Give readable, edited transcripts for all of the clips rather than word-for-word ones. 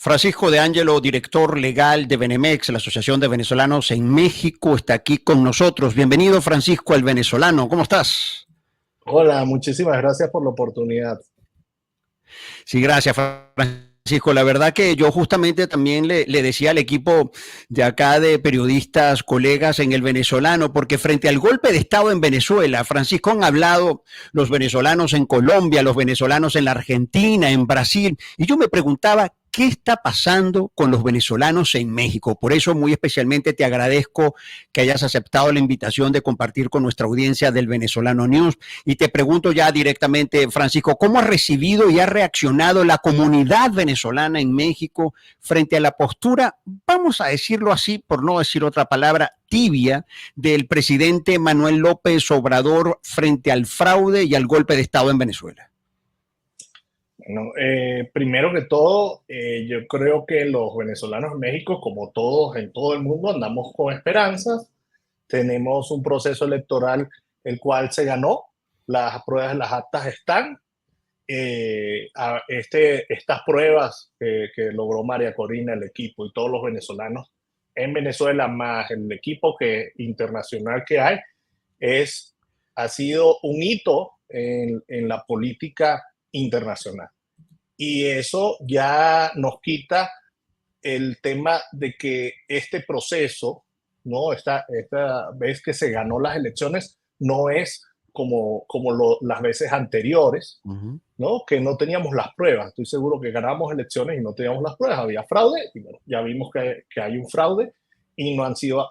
Francisco de Ángelo, director legal de Benemex, la Asociación de Venezolanos en México, está aquí con nosotros. Bienvenido, Francisco, al Venezolano. ¿Cómo estás? Hola, muchísimas gracias por la oportunidad. Sí, gracias, Francisco. La verdad que yo justamente también le decía al equipo de acá de periodistas, colegas en el Venezolano, porque frente al golpe de Estado en Venezuela, Francisco, han hablado los venezolanos en Colombia, los venezolanos en la Argentina, en Brasil, y yo me preguntaba, ¿qué está pasando con los venezolanos en México? Por eso muy especialmente te agradezco que hayas aceptado la invitación de compartir con nuestra audiencia del Venezolano News. Y te pregunto ya directamente, Francisco, ¿cómo ha recibido y ha reaccionado la comunidad venezolana en México frente a la postura, vamos a decirlo así, por no decir otra palabra, tibia del presidente Manuel López Obrador frente al fraude y al golpe de Estado en Venezuela? Bueno, primero que todo, yo creo que los venezolanos en México, como todos en todo el mundo, andamos con esperanzas. Tenemos un proceso electoral el cual se ganó, las pruebas de las actas están. Estas pruebas que logró María Corina, el equipo y todos los venezolanos en Venezuela, más el equipo internacional que hay, ha sido un hito en la política internacional. Y eso ya nos quita el tema de que este proceso, ¿no? Esta vez que se ganó las elecciones, no es como las veces anteriores, ¿no? Que no teníamos las pruebas. Estoy seguro que ganamos elecciones y no teníamos las pruebas. Había fraude y bueno, ya vimos que hay un fraude y no han sido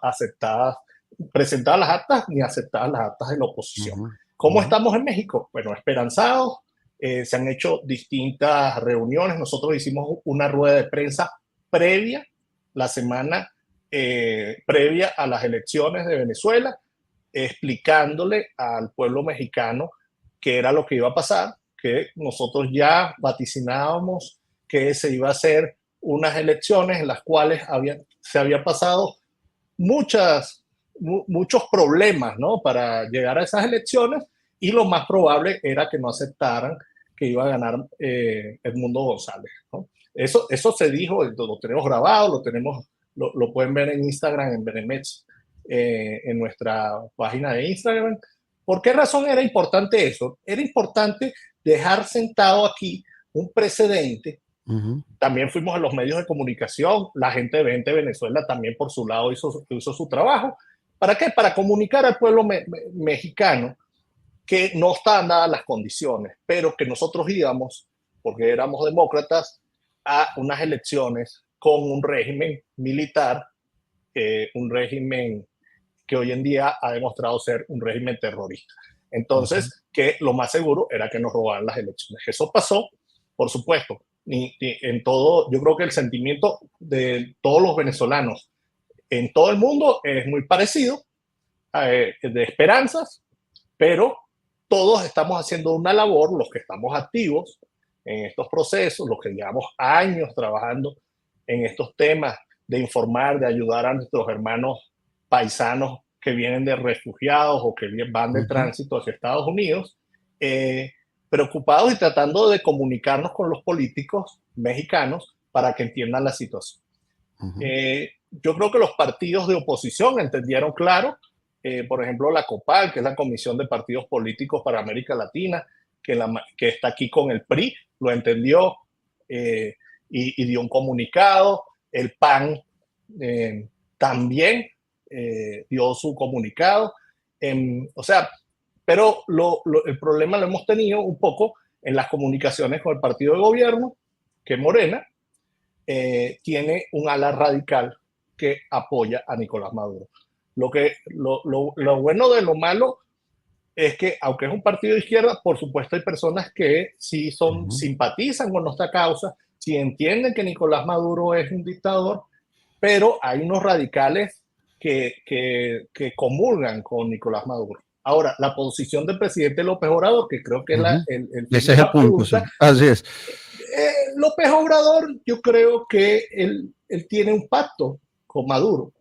presentadas las actas ni aceptadas las actas de la oposición. ¿Cómo estamos en México? Bueno, esperanzados. Se han hecho distintas reuniones. Nosotros hicimos una rueda de prensa previa, la semana previa a las elecciones de Venezuela, explicándole al pueblo mexicano qué era lo que iba a pasar, que nosotros ya vaticinábamos que se iba a hacer unas elecciones en las cuales se había pasado muchos problemas, ¿no? Para llegar a esas elecciones, y lo más probable era que no aceptaran que iba a ganar Edmundo González, ¿no? Eso se dijo, lo tenemos grabado, lo pueden ver en Instagram, en Benemex, en nuestra página de Instagram. ¿Por qué razón era importante eso? Era importante dejar sentado aquí un precedente. También fuimos a los medios de comunicación, la gente de 20 Venezuela también por su lado hizo su trabajo. ¿Para qué? Para comunicar al pueblo mexicano que no estaban dadas las condiciones, pero que nosotros íbamos, porque éramos demócratas, a unas elecciones con un régimen militar, un régimen que hoy en día ha demostrado ser un régimen terrorista. Entonces, que lo más seguro era que nos robaran las elecciones. Eso pasó, por supuesto, en todo. Yo creo que el sentimiento de todos los venezolanos en todo el mundo es muy parecido, de esperanzas, pero todos estamos haciendo una labor, los que estamos activos en estos procesos, los que llevamos años trabajando en estos temas de informar, de ayudar a nuestros hermanos paisanos que vienen de refugiados o que van de tránsito hacia Estados Unidos, preocupados y tratando de comunicarnos con los políticos mexicanos para que entiendan la situación. Yo creo que los partidos de oposición entendieron claro. Por ejemplo, la COPAL, que es la Comisión de Partidos Políticos para América Latina, que está aquí con el PRI, lo entendió y dio un comunicado. El PAN también dio su comunicado. Pero el problema lo hemos tenido un poco en las comunicaciones con el partido de gobierno, que Morena tiene un ala radical que apoya a Nicolás Maduro. Lo bueno de lo malo es que, aunque es un partido de izquierda, por supuesto hay personas que sí simpatizan con nuestra causa, sí entienden que Nicolás Maduro es un dictador, pero hay unos radicales que comulgan con Nicolás Maduro. Ahora, la posición del presidente López Obrador, que creo que es ese es el punto, sí. Así es. López Obrador, yo creo que él tiene un pacto con Maduro.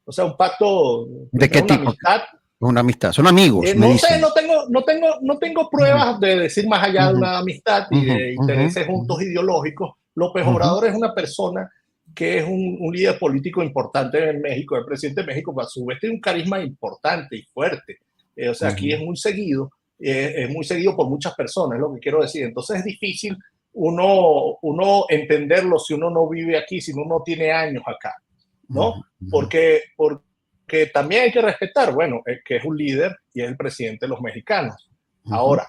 O sea, un pacto. ¿De qué tipo? Amistad. Una amistad. Son amigos. No sé, no tengo pruebas de decir más allá de una amistad y de intereses juntos ideológicos, López Obrador es una persona que es un líder político importante en México, el presidente de México, pero a su vez tiene un carisma importante y fuerte. O sea, aquí es muy seguido por muchas personas, es lo que quiero decir. Entonces es difícil uno entenderlo si uno no vive aquí, si uno no tiene años acá, ¿no? Porque también hay que respetar, bueno, que es un líder y es el presidente de los mexicanos. Ahora,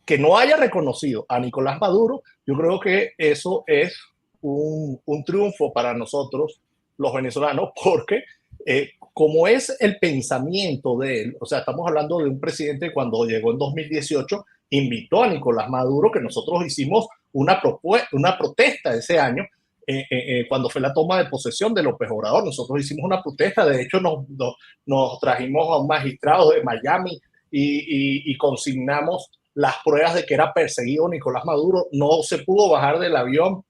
que no haya reconocido a Nicolás Maduro, yo creo que eso es un triunfo para nosotros, los venezolanos, porque como es el pensamiento de él, o sea, estamos hablando de un presidente que cuando llegó en 2018 invitó a Nicolás Maduro, que nosotros hicimos una protesta ese año, cuando fue la toma de posesión de López Obrador. Nosotros hicimos una protesta, de hecho nos trajimos a un magistrado de Miami y consignamos las pruebas de que era perseguido Nicolás Maduro. No se pudo bajar del avión.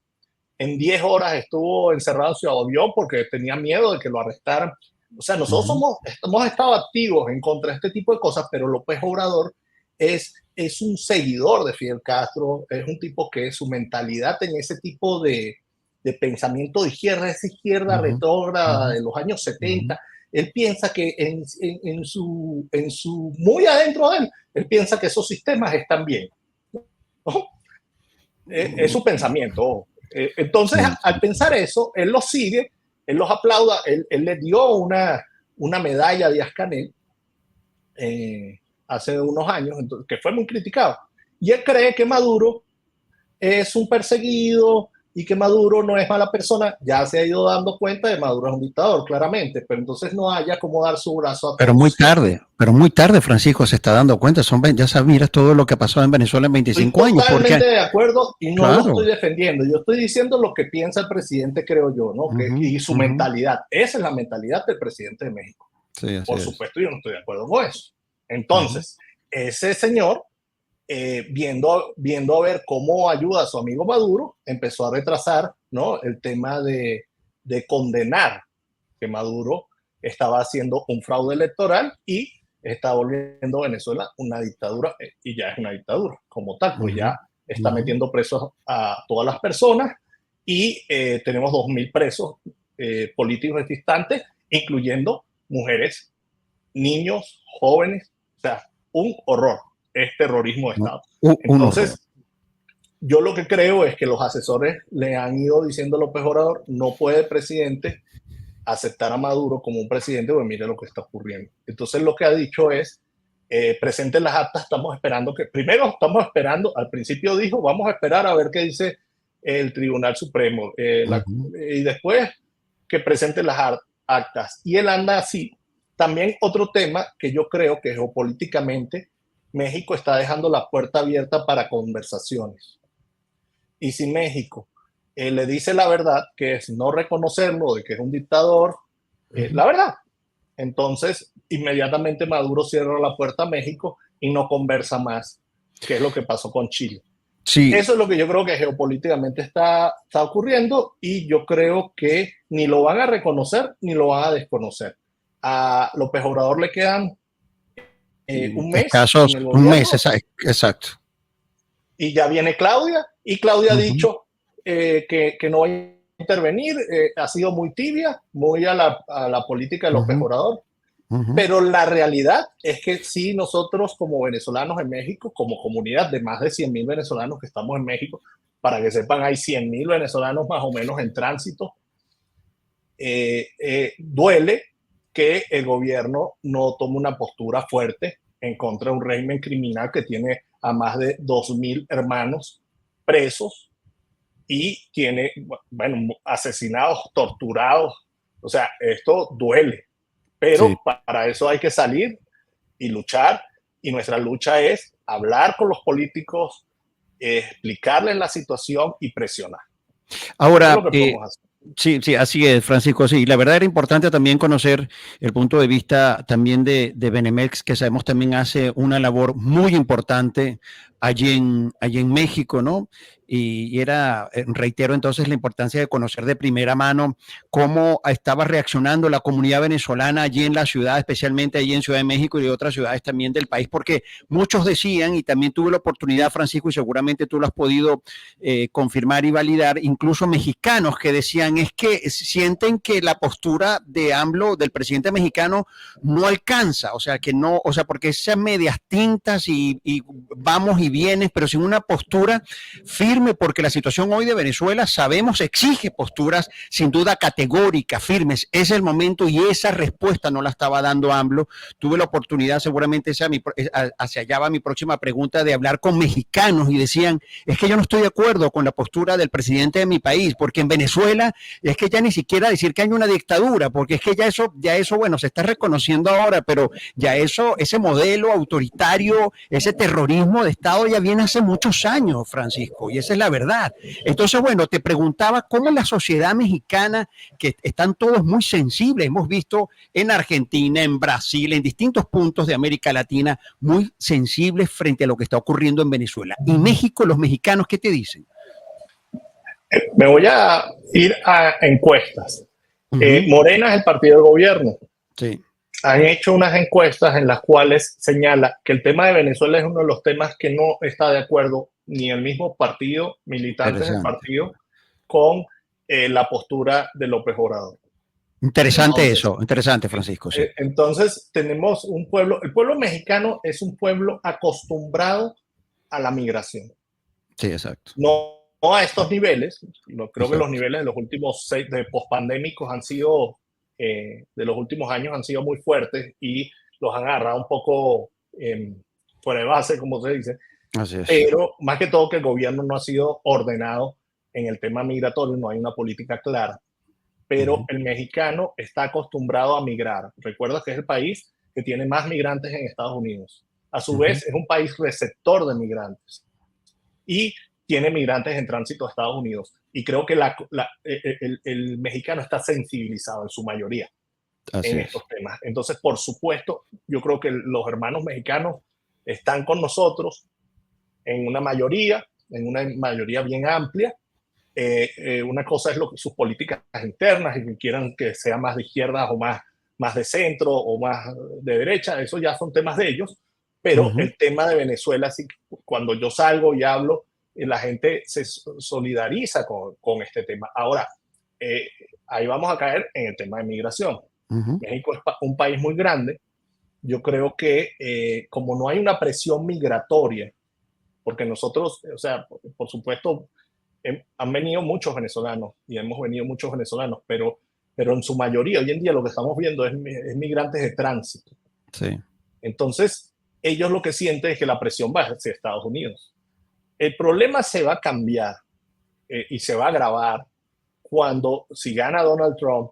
En 10 horas estuvo encerrado en Ciudad Obregón porque tenía miedo de que lo arrestaran. O sea, nosotros hemos estado activos en contra de este tipo de cosas, pero López Obrador es un seguidor de Fidel Castro, es un tipo que su mentalidad en ese tipo de pensamiento de izquierda, esa izquierda retrógrada de los años 70, él piensa que en su muy adentro de él piensa que esos sistemas están bien, ¿no? Es su pensamiento. Entonces, al pensar eso, él los sigue, él los aplauda, él le dio una medalla a Díaz-Canel hace unos años, que fue muy criticado. Y él cree que Maduro es un perseguido y que Maduro no es mala persona. Ya se ha ido dando cuenta de que Maduro es un dictador, claramente, pero entonces no haya como dar su brazo a pero muy tarde, Francisco, se está dando cuenta. Ya sabes, mira todo lo que pasó en Venezuela en 25 años. Estoy totalmente de acuerdo y no lo estoy defendiendo. Yo estoy diciendo lo que piensa el presidente, creo yo, ¿no? Y su mentalidad. Esa es la mentalidad del presidente de México. Sí, por supuesto, yo no estoy de acuerdo con eso. Entonces, ese señor, viendo a ver cómo ayuda a su amigo Maduro, empezó a retrasar, ¿no?, el tema de condenar que Maduro estaba haciendo un fraude electoral y está volviendo Venezuela una dictadura, y ya es una dictadura como tal, pues ya está metiendo presos a todas las personas y tenemos 2.000 presos políticos distantes, incluyendo mujeres, niños, jóvenes. O sea, un horror, es terrorismo de Estado. Entonces, yo lo que creo es que los asesores le han ido diciendo a López Obrador, no puede el presidente aceptar a Maduro como un presidente, pues mire lo que está ocurriendo. Entonces lo que ha dicho es, presenten las actas, estamos esperando, al principio dijo, vamos a esperar a ver qué dice el Tribunal Supremo, y después que presenten las actas. Y él anda así. También otro tema que yo creo que geopolíticamente México está dejando la puerta abierta para conversaciones. Y si México le dice la verdad, que es no reconocerlo, de que es un dictador, la verdad, entonces inmediatamente Maduro cierra la puerta a México y no conversa más, que es lo que pasó con Chile. Sí. Eso es lo que yo creo que geopolíticamente está ocurriendo, y yo creo que ni lo van a reconocer ni lo van a desconocer. A López Obrador le quedan un mes. Un mes, exacto. Y ya viene Claudia, y Claudia ha dicho que no va a intervenir, ha sido muy tibia, muy a la política de López Obrador. Pero la realidad es que sí, nosotros como venezolanos en México, como comunidad de más de 100.000 venezolanos que estamos en México, para que sepan, hay 100.000 venezolanos más o menos en tránsito, duele que el gobierno no tome una postura fuerte en contra de un régimen criminal que tiene a más de 2.000 hermanos presos y tiene, bueno, asesinados, torturados. O sea, esto duele. Pero sí, para eso hay que salir y luchar, y nuestra lucha es hablar con los políticos, explicarles la situación y presionar. Ahora, Sí, sí, así es, Francisco. Sí, la verdad era importante también conocer el punto de vista también de Benemex, que sabemos también hace una labor muy importante allí en México, ¿no? Y era, reitero entonces la importancia de conocer de primera mano cómo estaba reaccionando la comunidad venezolana allí en la ciudad, especialmente allí en Ciudad de México y otras ciudades también del país, porque muchos decían, y también tuve la oportunidad, Francisco, y seguramente tú lo has podido confirmar y validar, incluso mexicanos que decían es que sienten que la postura de AMLO, del presidente mexicano, no alcanza, o sea, que no, o sea, porque esas medias tintas y vamos y vienes, pero sin una postura firme, porque la situación hoy de Venezuela, sabemos, exige posturas sin duda categóricas, firmes. Es el momento y esa respuesta no la estaba dando AMLO. Tuve la oportunidad, seguramente hacia allá va mi próxima pregunta, de hablar con mexicanos y decían, es que yo no estoy de acuerdo con la postura del presidente de mi país, porque en Venezuela es que ya ni siquiera decir que hay una dictadura, porque es que ya eso, bueno, se está reconociendo ahora, pero ya eso, ese modelo autoritario, ese terrorismo de Estado ya viene hace muchos años, Francisco, y esa es la verdad. Entonces, bueno, te preguntaba cómo la sociedad mexicana, que están todos muy sensibles, hemos visto en Argentina, en Brasil, en distintos puntos de América Latina, muy sensibles frente a lo que está ocurriendo en Venezuela. Y México, los mexicanos, ¿qué te dicen? Me voy a ir a encuestas. Uh-huh. Morena es el partido del gobierno. Sí. Han hecho unas encuestas en las cuales señala que el tema de Venezuela es uno de los temas que no está de acuerdo ni el mismo partido, militantes del partido, con la postura de López Obrador. Interesante Entonces, eso, interesante, Francisco, sí. Entonces tenemos un pueblo, el pueblo mexicano es un pueblo acostumbrado a la migración. Sí, exacto. No a estos niveles, creo que los niveles de los últimos 6 de pospandémicos han sido, de los últimos años han sido muy fuertes y los han agarrado un poco fuera de base, como se dice, Así es. pero más que todo que el gobierno no ha sido ordenado en el tema migratorio, no hay una política clara, pero el mexicano está acostumbrado a migrar. Recuerda que es el país que tiene más migrantes en Estados Unidos. A su vez, es un país receptor de migrantes y tiene migrantes en tránsito a Estados Unidos. Y creo que el mexicano está sensibilizado en su mayoría en estos temas. Entonces, por supuesto, yo creo que los hermanos mexicanos están con nosotros en una mayoría bien amplia. Una cosa es sus políticas internas y que quieran que sea más de izquierda o más de centro o más de derecha, eso ya son temas de ellos, pero el tema de Venezuela, sí, cuando yo salgo y hablo, la gente se solidariza con este tema. Ahora, ahí vamos a caer en el tema de migración. México es un país muy grande. Yo creo que como no hay una presión migratoria, porque nosotros, o sea, por supuesto, han venido muchos venezolanos y hemos venido muchos venezolanos, pero en su mayoría hoy en día lo que estamos viendo es migrantes de tránsito. Sí. Entonces, ellos lo que sienten es que la presión va hacia Estados Unidos. El problema se va a cambiar y se va a agravar cuando, si gana Donald Trump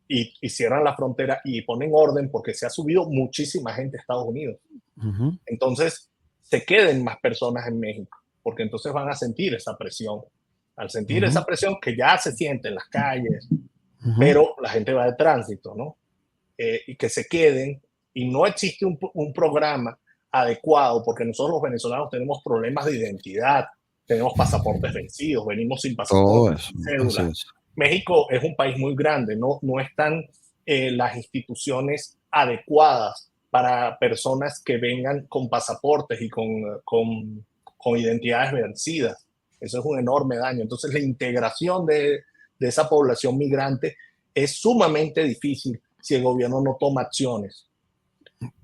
y cierran la frontera y ponen orden, porque se ha subido muchísima gente a Estados Unidos. Entonces, se queden más personas en México, porque entonces van a sentir esa presión. Al sentir esa presión que ya se siente en las calles, pero la gente va de tránsito, ¿no? Y que se queden, y no existe un programa adecuado, porque nosotros los venezolanos tenemos problemas de identidad, tenemos pasaportes vencidos, venimos sin pasaporte, sin cédula. México es un país muy grande, no están las instituciones adecuadas para personas que vengan con pasaportes y con identidades vencidas. Eso es un enorme daño. Entonces, la integración de esa población migrante es sumamente difícil si el gobierno no toma acciones.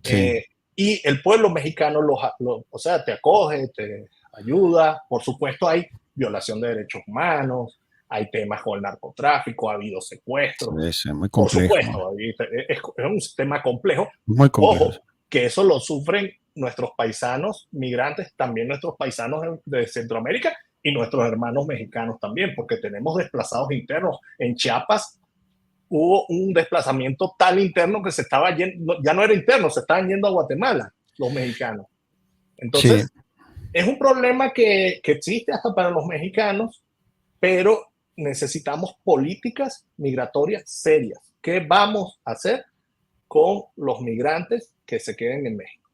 Sí. Y el pueblo mexicano, o sea, te acoge, te ayuda. Por supuesto, hay violación de derechos humanos, hay temas con el narcotráfico, ha habido secuestros. Sí, muy complejo. Por supuesto, es un tema complejo. Muy complejo. Ojo, que eso lo sufren nuestros paisanos migrantes, también nuestros paisanos de Centroamérica y nuestros hermanos mexicanos también, porque tenemos desplazados internos. En Chiapas hubo un desplazamiento tal interno que se estaba yendo, ya no era interno, se estaban yendo a Guatemala los mexicanos. Entonces, es un problema que existe hasta para los mexicanos, pero necesitamos políticas migratorias serias. ¿Qué vamos a hacer con los migrantes que se queden en México?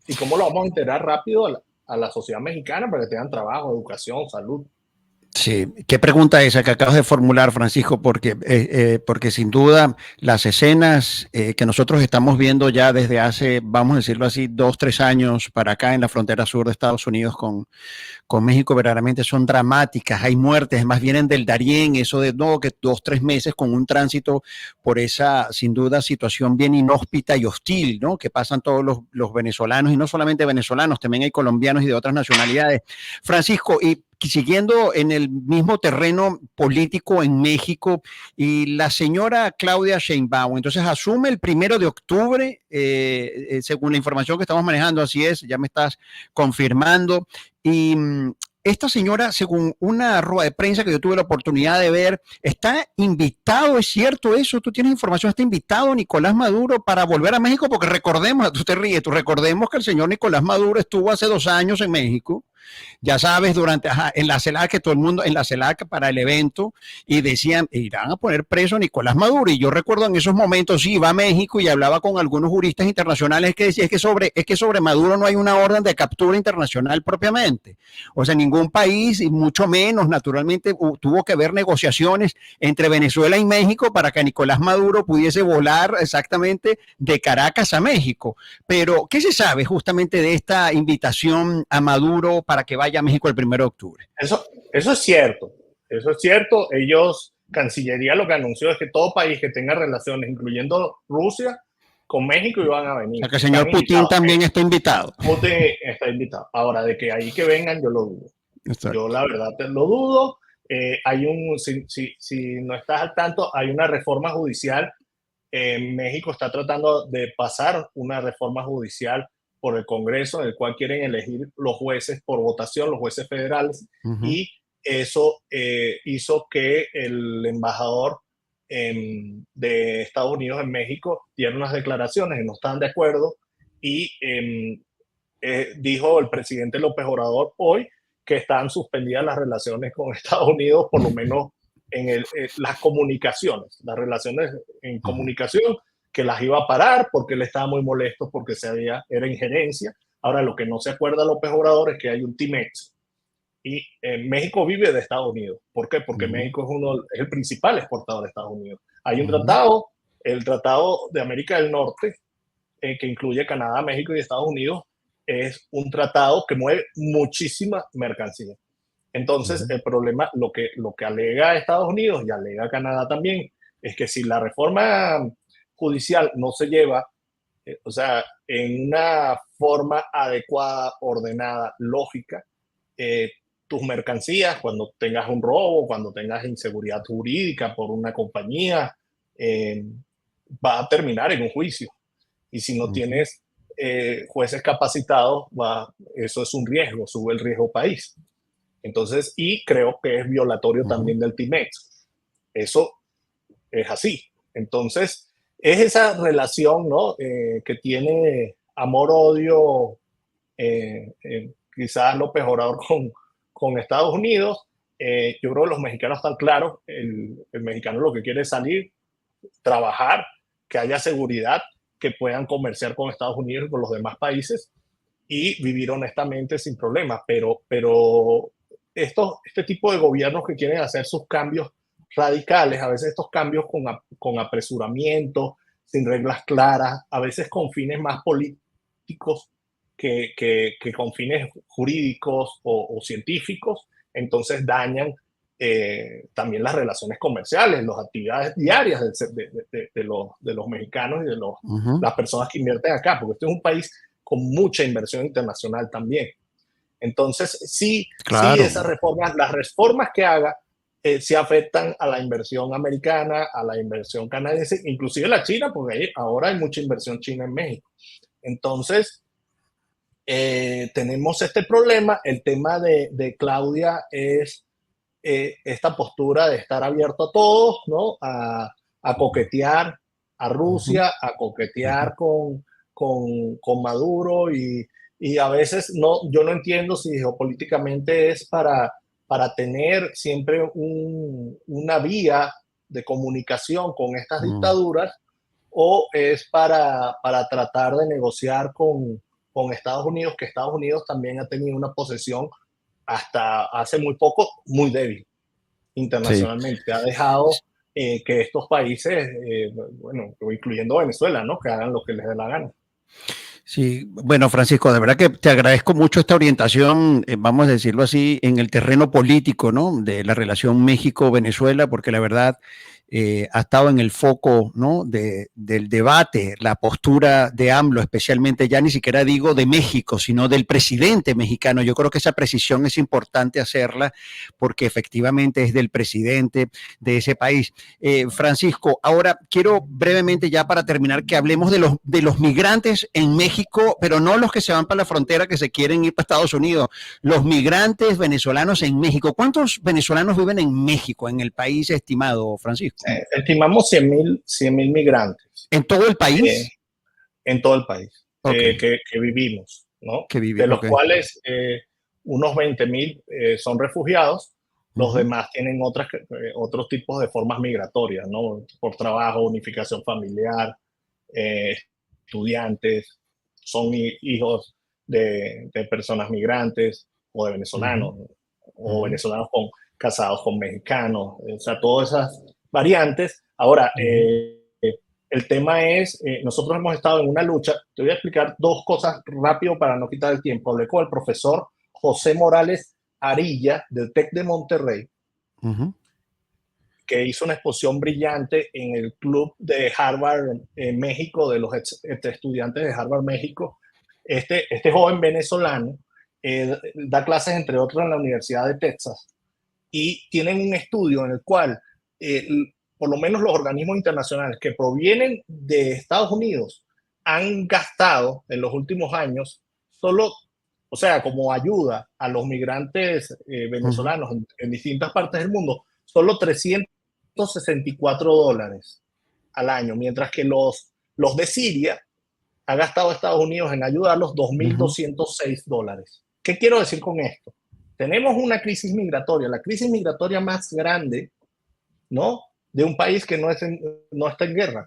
¿Y cómo lo vamos a integrar rápido a la sociedad mexicana para que tengan trabajo, educación, salud? Sí, qué pregunta esa que acabas de formular, Francisco, porque sin duda las escenas que nosotros estamos viendo ya desde hace, vamos a decirlo así, 2, 3 años para acá en la frontera sur de Estados Unidos con México verdaderamente son dramáticas, hay muertes, más vienen del Darién, eso de no, que 2, 3 meses con un tránsito por esa, sin duda, situación bien inhóspita y hostil, ¿no? Que pasan todos los venezolanos, y no solamente venezolanos, también hay colombianos y de otras nacionalidades. Francisco, y siguiendo en el mismo terreno político en México, y la señora Claudia Sheinbaum, entonces asume el 1 de octubre, según la información que estamos manejando, así es, ya me estás confirmando. Y esta señora, según una rueda de prensa que yo tuve la oportunidad de ver, está invitado, ¿es cierto eso? ¿Tú tienes información? ¿Está invitado Nicolás Maduro para volver a México? Porque recordemos, tú te ríes, recordemos que el señor Nicolás Maduro estuvo hace 2 años en México, ya sabes, en la CELAC, que todo el mundo, en la CELAC para el evento, y decían, irán a poner preso a Nicolás Maduro. Y yo recuerdo en esos momentos, sí, iba a México y hablaba con algunos juristas internacionales que decían, es que sobre Maduro no hay una orden de captura internacional propiamente. O sea, ningún país, y mucho menos, naturalmente, tuvo que haber negociaciones entre Venezuela y México para que Nicolás Maduro pudiese volar exactamente de Caracas a México. Pero, ¿qué se sabe justamente de esta invitación a Maduro para que vaya a México el 1 de octubre? Eso es cierto. Eso es cierto. Ellos, Cancillería lo que anunció es que todo país que tenga relaciones, incluyendo Rusia, con México iban a O venir. sea, que el señor Están Putin invitados. también está invitado. Putin está invitado. Ahora, de que ahí que vengan, yo lo dudo. Exacto. Yo la verdad lo dudo. Si no estás al tanto, hay una reforma judicial. México está tratando de pasar una reforma judicial por el Congreso, en el cual quieren elegir los jueces por votación, los jueces federales, y eso hizo que el embajador de Estados Unidos en México diera unas declaraciones y no estaban de acuerdo, y dijo el presidente López Obrador hoy que están suspendidas las relaciones con Estados Unidos, por lo menos en las comunicaciones, las relaciones en comunicación, que las iba a parar porque él estaba muy molesto porque era injerencia. Ahora, lo que no se acuerda López Obrador es que hay un TIMEX y México vive de Estados Unidos. ¿Por qué? Porque México es el principal exportador de Estados Unidos. Hay un tratado, el Tratado de América del Norte, que incluye Canadá, México y Estados Unidos, es un tratado que mueve muchísima mercancía. Entonces, el problema, lo que alega Estados Unidos y alega Canadá también, es que si la reforma judicial no se lleva, o sea, en una forma adecuada, ordenada, lógica, tus mercancías, cuando tengas un robo, cuando tengas inseguridad jurídica por una compañía, va a terminar en un juicio. Y si no tienes jueces capacitados, eso es un riesgo, sube el riesgo país. Entonces, y creo que es violatorio también del TIMEX. Eso es así. Entonces, es esa relación, ¿no? Que tiene amor-odio, quizás López Obrador con Estados Unidos. Yo creo que los mexicanos están claros. El mexicano lo que quiere es salir, trabajar, que haya seguridad, que puedan comerciar con Estados Unidos y con los demás países y vivir honestamente sin problemas. Pero este tipo de gobiernos que quieren hacer sus cambios radicales, a veces estos cambios con apresuramiento, sin reglas claras, a veces con fines más políticos que con fines jurídicos o científicos, entonces dañan también las relaciones comerciales, las actividades diarias de los mexicanos y de las personas que invierten acá, porque este es un país con mucha inversión internacional también. Entonces, sí, Claro. esas reformas, las reformas que haga, sí afectan a la inversión americana, a la inversión canadiense, inclusive la china, porque ahora hay mucha inversión china en México. Entonces, tenemos este problema. El tema de Claudia es esta postura de estar abierto a todos, ¿no? A coquetear a Rusia, a coquetear con Maduro y a veces yo no entiendo si geopolíticamente es para para tener siempre una vía de comunicación con estas dictaduras, o es para tratar de negociar con Estados Unidos, que Estados Unidos también ha tenido una posición hasta hace muy poco muy débil Sí. internacionalmente. Ha dejado que estos países, bueno, incluyendo Venezuela, ¿no? Que hagan lo que les dé la gana. Sí, bueno, Francisco, de verdad que te agradezco mucho esta orientación, vamos a decirlo así, en el terreno político, ¿no? De la relación México-Venezuela, porque la verdad ha estado en el foco, ¿no? Del debate, la postura de AMLO, especialmente ya ni siquiera digo de México, sino del presidente mexicano. Yo creo que esa precisión es importante hacerla porque efectivamente es del presidente de ese país. Francisco, ahora quiero brevemente ya para terminar que hablemos de los migrantes en México, pero no los que se van para la frontera que se quieren ir para Estados Unidos, los migrantes venezolanos en México. ¿Cuántos venezolanos viven en México, en el país estimado, Francisco? Estimamos 100.000 migrantes ¿En todo el eh, país? en todo el país Ok, que vivimos, ¿no? que vive, De los ok. cuales unos 20.000 son refugiados, los Uh-huh. demás tienen otros tipos de formas migratorias, ¿no? Por trabajo, unificación familiar, eh, estudiantes, son hijos de personas migrantes o de Uh-huh. venezolanos, o Uh-huh. venezolanos casados con mexicanos, o sea, todas esas variantes. Ahora, Uh-huh. el tema es, nosotros hemos estado en una lucha. Te voy a explicar dos cosas rápido para no quitar el tiempo. Hablé con el profesor José Morales Arilla del TEC de Monterrey, Uh-huh. que hizo una exposición brillante en el club de Harvard en México, de los estudiantes de Harvard México. Este joven venezolano da clases, entre otros, en la Universidad de Texas, y tienen un estudio en el cual eh, por lo menos los organismos internacionales que provienen de Estados Unidos han gastado en los últimos años solo, o sea, como ayuda a los migrantes Uh-huh. venezolanos en distintas partes del mundo, solo $364 al año, mientras que los de Siria ha gastado Estados Unidos en ayudarlos Uh-huh. $2.206. ¿Qué quiero decir con esto? Tenemos una crisis migratoria, la crisis migratoria más grande, ¿no? De un país que no está en guerra,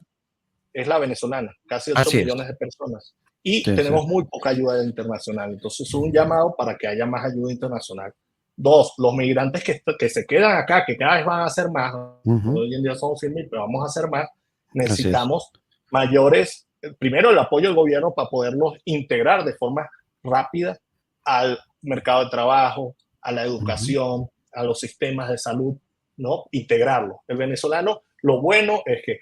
es la venezolana, casi 8 Así es. millones de personas. Y Sí, sí. tenemos muy poca ayuda internacional. Entonces, es un llamado para que haya más ayuda internacional. Dos, los migrantes que se quedan acá, que cada vez van a ser más, Uh-huh. hoy en día son 100.000, pero vamos a hacer más, Así es. necesitamos mayores, primero el apoyo del gobierno para poderlos integrar de forma rápida al mercado de trabajo, a la Uh-huh. educación, a los sistemas de salud, ¿no? Integrarlo. El venezolano, lo bueno es que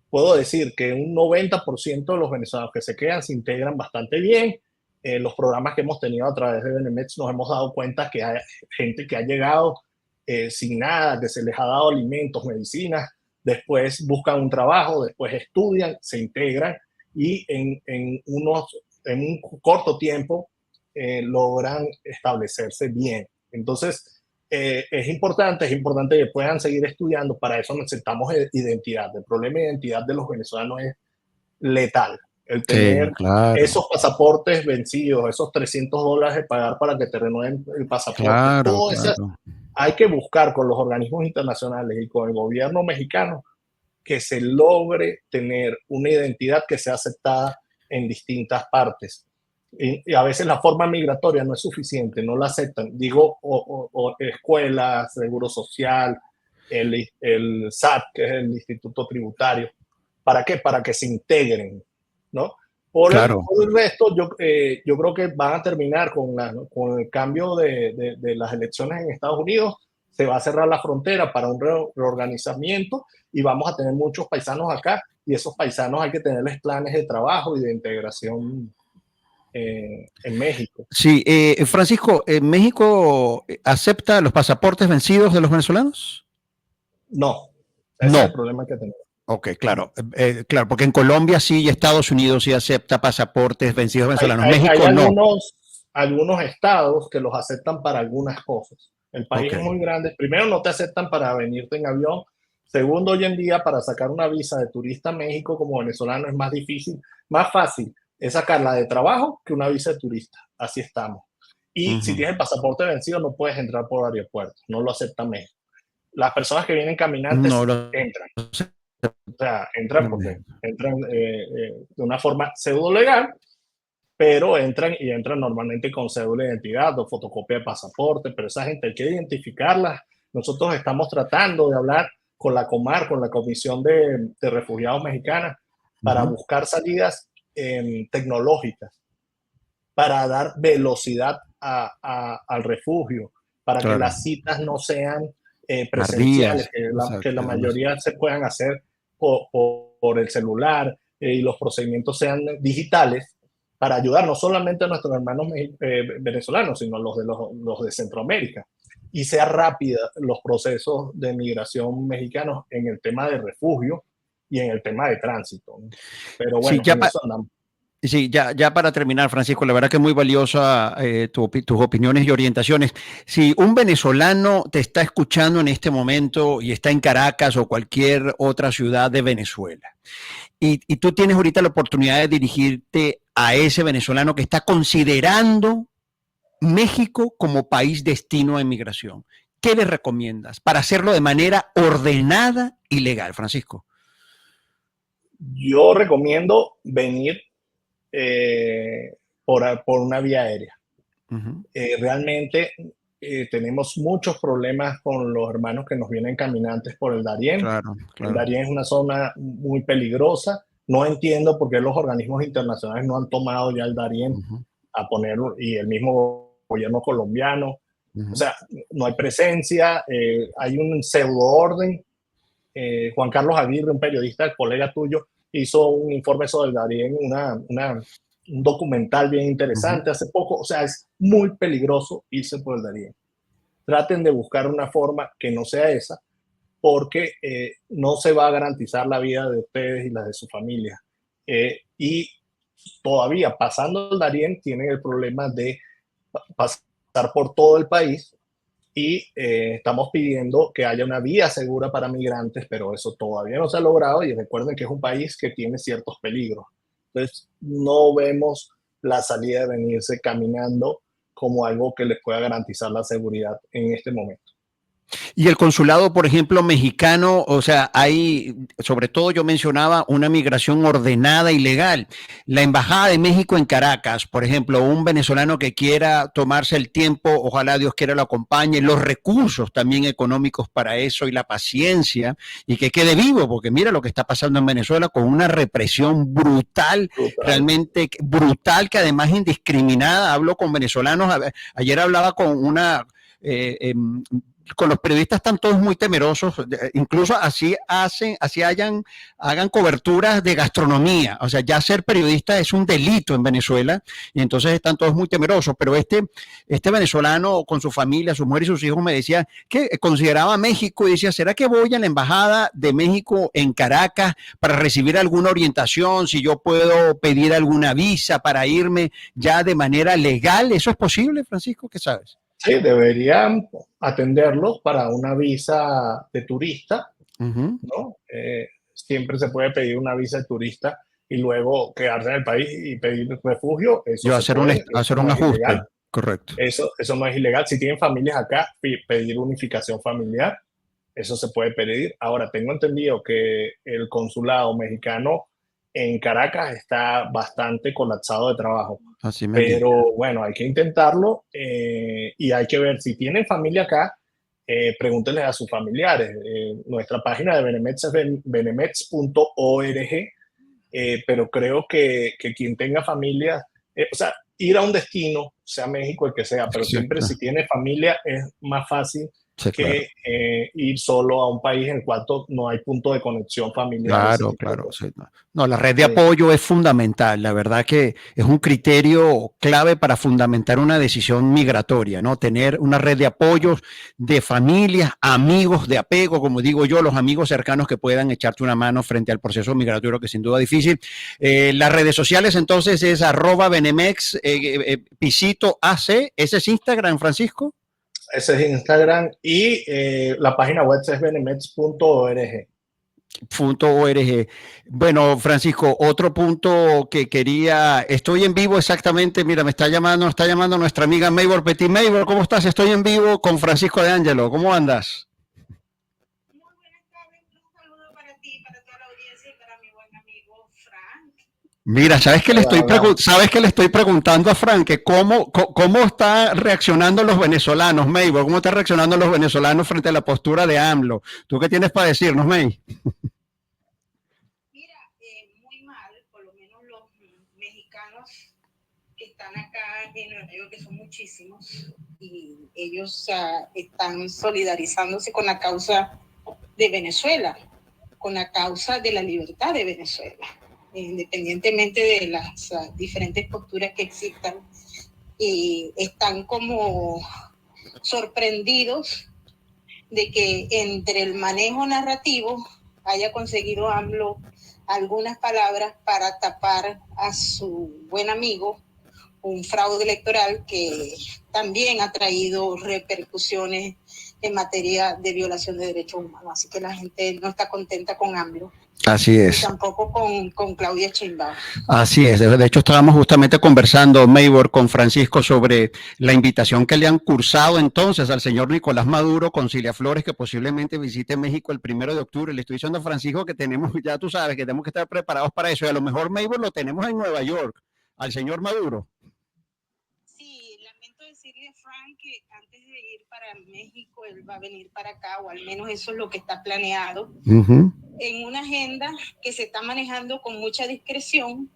puedo decir que un 90% de los venezolanos que se quedan se integran bastante bien. Los programas que hemos tenido a través de Benemets nos hemos dado cuenta que hay gente que ha llegado sin nada, que se les ha dado alimentos, medicinas, después buscan un trabajo, después estudian, se integran y en un corto tiempo logran establecerse bien. Entonces, es importante que puedan seguir estudiando. Para eso necesitamos identidad. El problema de identidad de los venezolanos es letal. El Sí, tener claro, esos pasaportes vencidos, esos $300 de pagar para que te renueven el pasaporte, claro, todo eso claro. hay que buscar con los organismos internacionales y con el gobierno mexicano que se logre tener una identidad que sea aceptada en distintas partes. Y a veces la forma migratoria no es suficiente, no la aceptan. Digo, o escuelas, seguro social, el SAT, que es el Instituto Tributario. ¿Para qué? Para que se integren, ¿no? Claro. Por el resto, yo creo que van a terminar con el cambio de las elecciones en Estados Unidos. Se va a cerrar la frontera para un reorganizamiento y vamos a tener muchos paisanos acá, y esos paisanos hay que tenerles planes de trabajo y de integración en México. Sí, Francisco, ¿México acepta los pasaportes vencidos de los venezolanos? No, ese es el No. problema que tenemos. Ok, claro, claro, porque en Colombia sí y Estados Unidos sí acepta pasaportes vencidos venezolanos. Hay México no. algunos estados que los aceptan para algunas cosas. El país Ok, es muy grande. Primero, no te aceptan para venirte en avión. Segundo, hoy en día, para sacar una visa de turista a México como venezolano es más difícil, más fácil es sacarla de trabajo que una visa de turista. Así estamos. Y si tienes el pasaporte vencido, no puedes entrar por aeropuerto, no lo acepta México. Las personas que vienen caminantes No lo entran. sé. O sea, entran porque entran de una forma pseudo legal, pero entran y entran normalmente con cédula de identidad o fotocopia de pasaporte, pero esa gente hay que identificarla. Nosotros estamos tratando de hablar con la Comar, con la Comisión de Refugiados Mexicana, para buscar salidas tecnológicas, para dar velocidad al refugio, para que las citas no sean presenciales, que la mayoría se puedan hacer por el celular y los procedimientos sean digitales, para ayudar no solamente a nuestros hermanos venezolanos, sino a los de Centroamérica, y sea rápida los procesos de migración mexicanos en el tema de refugio y en el tema de tránsito. Pero bueno, sí, sí, ya para terminar, Francisco, la verdad que es muy valiosa tus opiniones y orientaciones. Si un venezolano te está escuchando en este momento y está en Caracas o cualquier otra ciudad de Venezuela, y tú tienes ahorita la oportunidad de dirigirte a ese venezolano que está considerando México como país destino de migración, ¿qué le recomiendas para hacerlo de manera ordenada y legal, Francisco? Yo recomiendo venir por una vía aérea. Realmente tenemos muchos problemas con los hermanos que nos vienen caminantes por el Darién. Claro. El Darién es una zona muy peligrosa. No entiendo por qué los organismos internacionales no han tomado ya el Darién a ponerlo, y el mismo gobierno colombiano. O sea, no hay presencia, hay un pseudo orden. Juan Carlos Aguirre, un periodista, colega tuyo, hizo un informe sobre el Darién, un documental bien interesante hace poco. O sea, es muy peligroso irse por el Darién. Traten de buscar una forma que no sea esa, porque no se va a garantizar la vida de ustedes y la de su familia. Y todavía pasando el Darién tienen el problema de pasar por todo el país, y estamos pidiendo que haya una vía segura para migrantes, pero eso todavía no se ha logrado, y recuerden que es un país que tiene ciertos peligros. Entonces, no vemos la salida de venirse caminando como algo que les pueda garantizar la seguridad en este momento. Y el consulado, por ejemplo, mexicano, o sea, hay, sobre todo yo mencionaba una migración ordenada y legal. La Embajada de México en Caracas, por ejemplo, un venezolano que quiera tomarse el tiempo, ojalá Dios quiera lo acompañe, los recursos también económicos para eso y la paciencia, y que quede vivo, porque mira lo que está pasando en Venezuela con una represión brutal, realmente brutal, que además indiscriminada. Hablo con venezolanos, ayer hablaba con una... con los periodistas están todos muy temerosos, incluso hagan coberturas de gastronomía. O sea, ya ser periodista es un delito en Venezuela, y entonces están todos muy temerosos. Pero este venezolano con su familia, su mujer y sus hijos, me decía que consideraba México y decía, ¿será que voy a la Embajada de México en Caracas para recibir alguna orientación? Si yo puedo pedir alguna visa para irme ya de manera legal. ¿Eso es posible, Francisco? ¿Qué sabes? Sí, deberían atenderlos para una visa de turista, ¿no? Siempre se puede pedir una visa de turista y luego quedarse en el país y pedir refugio. Eso hacer un ajuste, ilegal. Correcto. Eso no es ilegal. Si tienen familias acá, pedir unificación familiar, eso se puede pedir. Ahora, tengo entendido que el consulado mexicano en Caracas está bastante colapsado de trabajo. Pero bueno, hay que intentarlo, y hay que ver si tienen familia acá. Pregúntenles a sus familiares. Nuestra página de Benemets es benemets.org, pero creo que quien tenga familia, o sea, ir a un destino, sea México el que sea, pero siempre si tiene familia es más fácil que ir solo a un país en el cual no hay punto de conexión familiar. Claro. Sí, no, la red de apoyo es fundamental. La verdad que es un criterio clave para fundamentar una decisión migratoria, ¿no? Tener una red de apoyos, de familias, amigos de apego, como digo yo, los amigos cercanos que puedan echarte una mano frente al proceso migratorio, que sin duda es difícil. Las redes sociales entonces es @benemex, pisito AC, ¿ese es Instagram, Francisco? Ese es Instagram, y la página web es benemets.org. .org. Bueno, Francisco, otro punto que quería, estoy en vivo exactamente, mira, me está llamando nuestra amiga Maybor Petit. Maybor, ¿cómo estás? Estoy en vivo con Francisco de Ángelo, ¿cómo andas? Muy buenas tardes, un saludo para ti, para toda la audiencia y para mi buen amigo Frank. Mira, ¿sabes que le estoy preguntando a Frank que cómo está reaccionando los venezolanos, Maybor? ¿Cómo están reaccionando los venezolanos frente a la postura de AMLO? ¿Tú qué tienes para decirnos, May? Mira, muy mal, por lo menos los mexicanos que están acá en Nueva York, que son muchísimos, y ellos están solidarizándose con la causa de Venezuela, con la causa de la libertad de Venezuela, independientemente de las diferentes posturas que existan, y están como sorprendidos de que entre el manejo narrativo haya conseguido AMLO algunas palabras para tapar a su buen amigo, un fraude electoral que también ha traído repercusiones en materia de violación de derechos humanos. Así que la gente no está contenta con AMLO. Así es. Y tampoco con Claudia Sheinbaum. Así es. De hecho, estábamos justamente conversando, Maybor, con Francisco sobre la invitación que le han cursado entonces al señor Nicolás Maduro con Cilia Flores, que posiblemente visite México el 1 de octubre. Le estoy diciendo a Francisco que tenemos, ya tú sabes, que tenemos que estar preparados para eso. Y a lo mejor, Maybor, lo tenemos en Nueva York, al señor Maduro. Sí, lamento decirle a Frank que antes de ir para México, él va a venir para acá, o al menos eso es lo que está planeado. En una agenda que se está manejando con mucha discreción,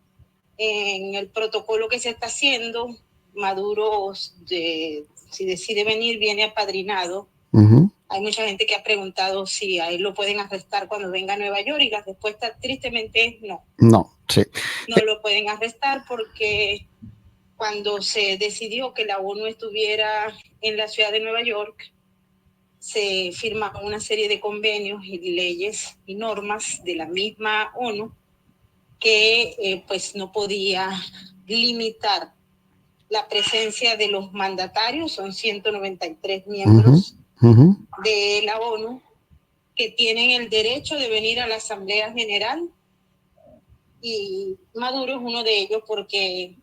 en el protocolo que se está haciendo. Maduro, si decide venir, viene apadrinado. Hay mucha gente que ha preguntado si a él lo pueden arrestar cuando venga a Nueva York, y la respuesta tristemente es no. No, sí. No lo pueden arrestar porque cuando se decidió que la ONU estuviera en la ciudad de Nueva York, se firmaron una serie de convenios y leyes y normas de la misma ONU que pues no podía limitar la presencia de los mandatarios. Son 193 miembros de la ONU que tienen el derecho de venir a la Asamblea General, y Maduro es uno de ellos porque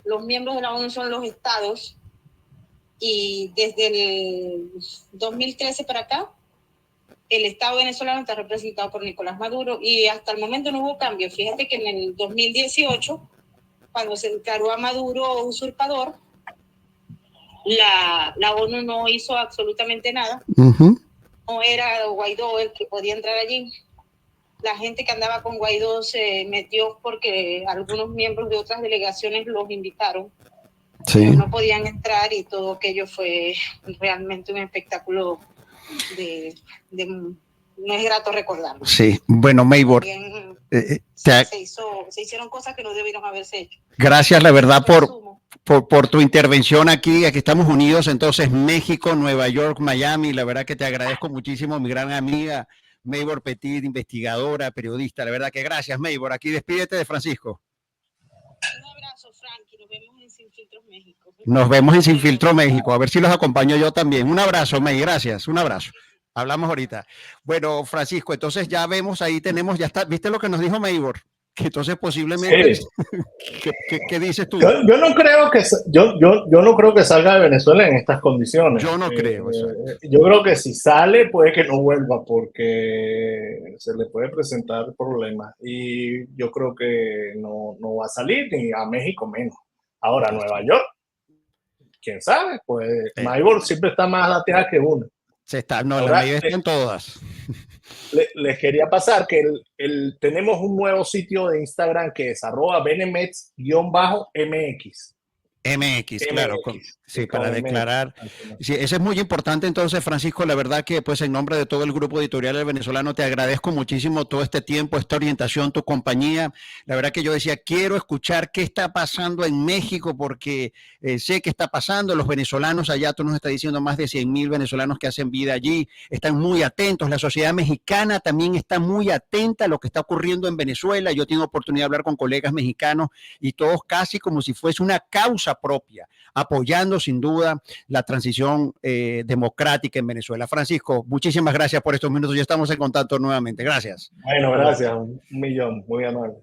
los miembros de la ONU son los estados, y desde el 2013 para acá el Estado venezolano está representado por Nicolás Maduro, y hasta el momento no hubo cambio. Fíjate que en el 2018, cuando se declaró a Maduro usurpador, la ONU no hizo absolutamente nada. No era Guaidó el que podía entrar allí. La gente que andaba con Guaidó se metió porque algunos miembros de otras delegaciones los invitaron. Sí. Pero no podían entrar, y todo aquello fue realmente un espectáculo no es grato recordarlo. Sí, bueno, Maybor, se hicieron cosas que no debieron haberse hecho. Gracias, la verdad, por tu intervención aquí. Aquí estamos unidos, entonces, México, Nueva York, Miami. La verdad que te agradezco muchísimo, mi gran amiga Maybor Petit, investigadora, periodista. La verdad que gracias, Maybor. Aquí despídete de Francisco. Un abrazo, Frankie. Nos vemos en Sin Filtro México. Nos vemos en Sin Filtro México. A ver si los acompaño yo también. Un abrazo, May. Gracias. Un abrazo. Hablamos ahorita. Bueno, Francisco, entonces ya vemos, ahí tenemos, ya está. ¿Viste lo que nos dijo Maybor? Que entonces posiblemente, sí. ¿Qué dices tú? Yo no creo que yo no creo que salga de Venezuela en estas condiciones. Yo no creo. Yo creo que si sale puede que no vuelva porque se le puede presentar problemas, y yo creo que no va a salir, ni a México menos. Ahora, Nueva York, quién sabe, pues Maybor siempre está más lateral que uno. La mayoría están todas. Les quería pasar que tenemos un nuevo sitio de Instagram que es @benemets_mx. MX, claro, sí, para declarar. Sí, eso es muy importante. Entonces, Francisco, la verdad que pues en nombre de todo el grupo editorial del Venezolano te agradezco muchísimo todo este tiempo, esta orientación, tu compañía. La verdad que yo decía, quiero escuchar qué está pasando en México, porque sé que está pasando. Los venezolanos allá, tú nos estás diciendo, más de 100,000 venezolanos que hacen vida allí, están muy atentos. La sociedad mexicana también está muy atenta a lo que está ocurriendo en Venezuela. Yo tengo oportunidad de hablar con colegas mexicanos y todos casi como si fuese una causa propia, apoyando acelerando sin duda la transición democrática en Venezuela. Francisco, muchísimas gracias por estos minutos. Ya estamos en contacto nuevamente. Gracias. Bueno, gracias. Un millón. Muy amable.